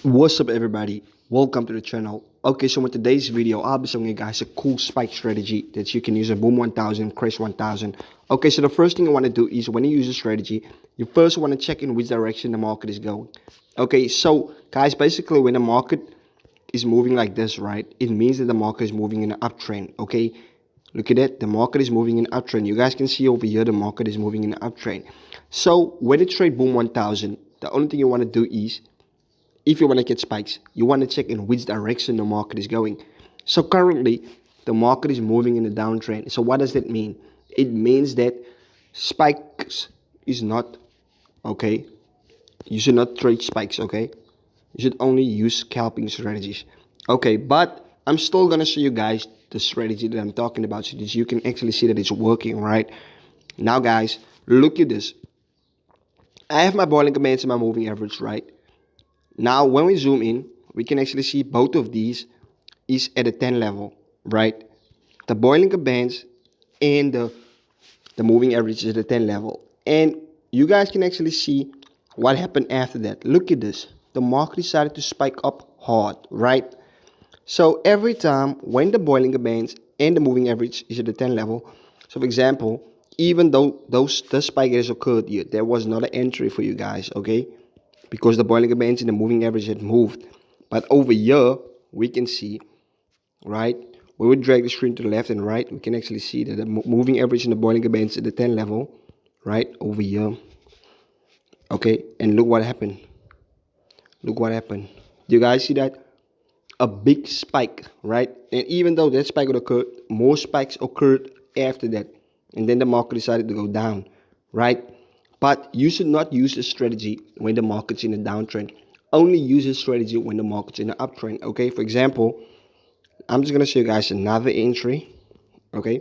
What's up everybody, welcome to the channel. Okay, so in today's video I'll be showing you guys a cool spike strategy that you can use a boom 1000, crash 1000. Okay, so the first thing you want to do is when you use a strategy, you first want to check in which direction the market is going. Okay, so guys, basically when the market is moving like this, right, it means that the market is moving in an uptrend. Okay, look at that, the market is moving in an uptrend. You guys can see over here the market is moving in an uptrend. So when you trade boom 1000, the only thing you want to do is, if you want to get spikes, you want to check in which direction the market is going. So currently, the market is moving in a downtrend. So what does that mean? It means that spikes is not okay. You should not trade spikes, okay? You should only use scalping strategies. Okay, but I'm still going to show you guys the strategy that I'm talking about so that you can actually see that it's working, right? Now, guys, look at this. I have my Bollinger Bands and my moving average, right? Now, when we zoom in, we can actually see both of these is at a 10 level, right? The Bollinger Bands and the moving average is at a 10 level. And you guys can actually see what happened after that. Look at this. The market decided to spike up hard, right? So every time when the Bollinger Bands and the moving average is at the 10 level, so for example, even though the spike has occurred here, there was not an entry for you guys, okay? Because the Bollinger Bands and the moving average had moved. But over here, we can see, right, when we drag the screen to the left and right, we can actually see that the moving average and the Bollinger Bands at the 10 level, right, over here. Okay, and look what happened. Look what happened. Do you guys see that? A big spike, right? And even though that spike occurred, more spikes occurred after that. And then the market decided to go down, right? But you should not use this strategy when the market's in a downtrend. Only use this strategy when the market's in an uptrend, okay? For example, I'm just going to show you guys another entry, okay?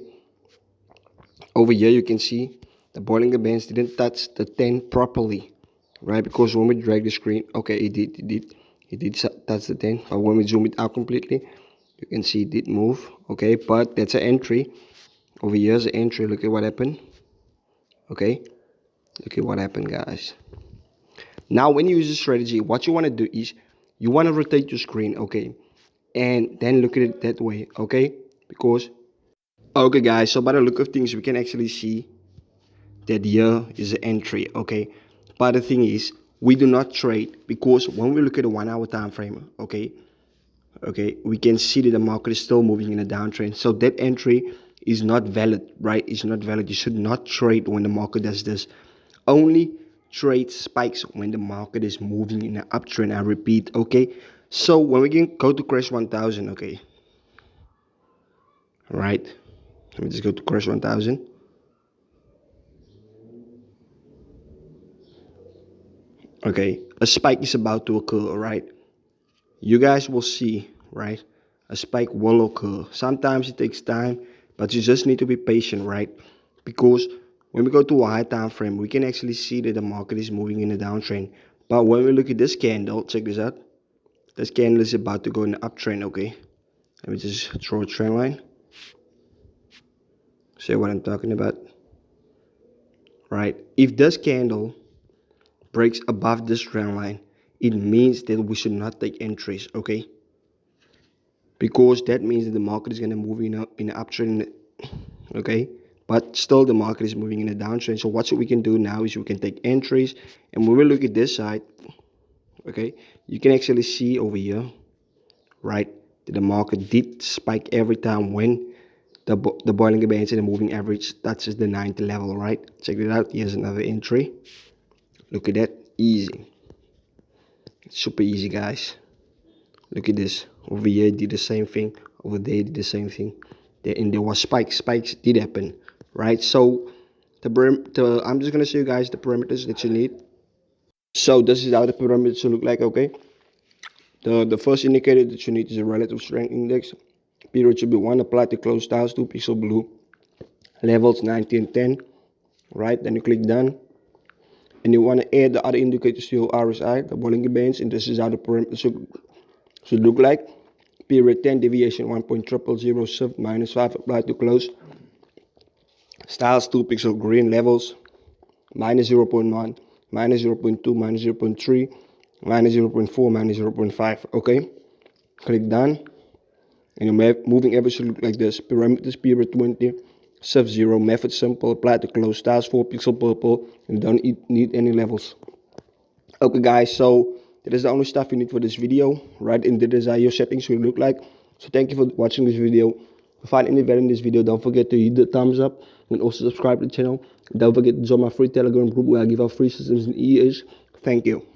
Over here, you can see the Bollinger Bands didn't touch the 10 properly, right? Because when we drag the screen, okay, it did touch the 10. But when we zoom it out completely, you can see it did move, okay? But that's an entry. Over here's an entry. Look at what happened, okay? Look at what happened, guys. Now, when you use this strategy, what you want to do is you want to rotate your screen, okay? And then look at it that way, okay? Because, okay, guys, so by the look of things, we can actually see that here is an entry, okay? But the thing is, we do not trade because when we look at the 1 hour time frame, okay, we can see that the market is still moving in a downtrend. So that entry is not valid, right? It's not valid. You should not trade when the market does this. Only trade spikes when the market is moving in an uptrend. I repeat, okay? So when we can go to crash 1000, okay? All right. Let me just go to crash 1000. Okay, a spike is about to occur, all right? You guys will see, right? A spike will occur. Sometimes it takes time, but you just need to be patient, right? Because when we go to a high time frame, we can actually see that the market is moving in a downtrend. But when we look at this candle, check this out. This candle is about to go in an uptrend, okay? Let me just draw a trend line. See what I'm talking about? Right? If this candle breaks above this trend line, it means that we should not take entries, okay? Because that means that the market is going to move in an uptrend, okay? But still the market is moving in a downtrend. So what we can do now is we can take entries. And when we look at this side, okay, you can actually see over here, right, that the market did spike every time when the Bollinger Bands and the moving average touches the 90 level, right? Check it out. Here's another entry. Look at that. Easy. It's super easy, guys. Look at this. Over here it did the same thing. Over there it did the same thing. And there was spikes. Spikes did happen, right? So I'm just gonna show you guys the parameters that you need. So this is how the parameters should look like, okay? The first indicator that you need is a relative strength index. Period should be 1, apply to closed styles, 2 pixel blue. Levels 90 and 10. Right? Then you click done. And you want to add the other indicators to your RSI, the Bollinger Bands, and this is how the parameters should look like. Period 10, deviation 1.000, sub -5, apply to close. Styles 2 pixel green, levels -0.1, -0.2, -0.3, minus 0.4, minus 0.5. Okay, click done, and your moving average should look like this. Parameters period 20, sub-zero, method simple, apply to close, stars 4 pixel purple, and don't need any levels. Okay guys, so that is the only stuff you need for this video, right? And that is how your settings will look like. So thank you for watching this video. If you find any value in this video, don't forget to hit the thumbs up and also subscribe to the channel. Don't forget to join my free Telegram group where I give out free systems and EAs. Thank you.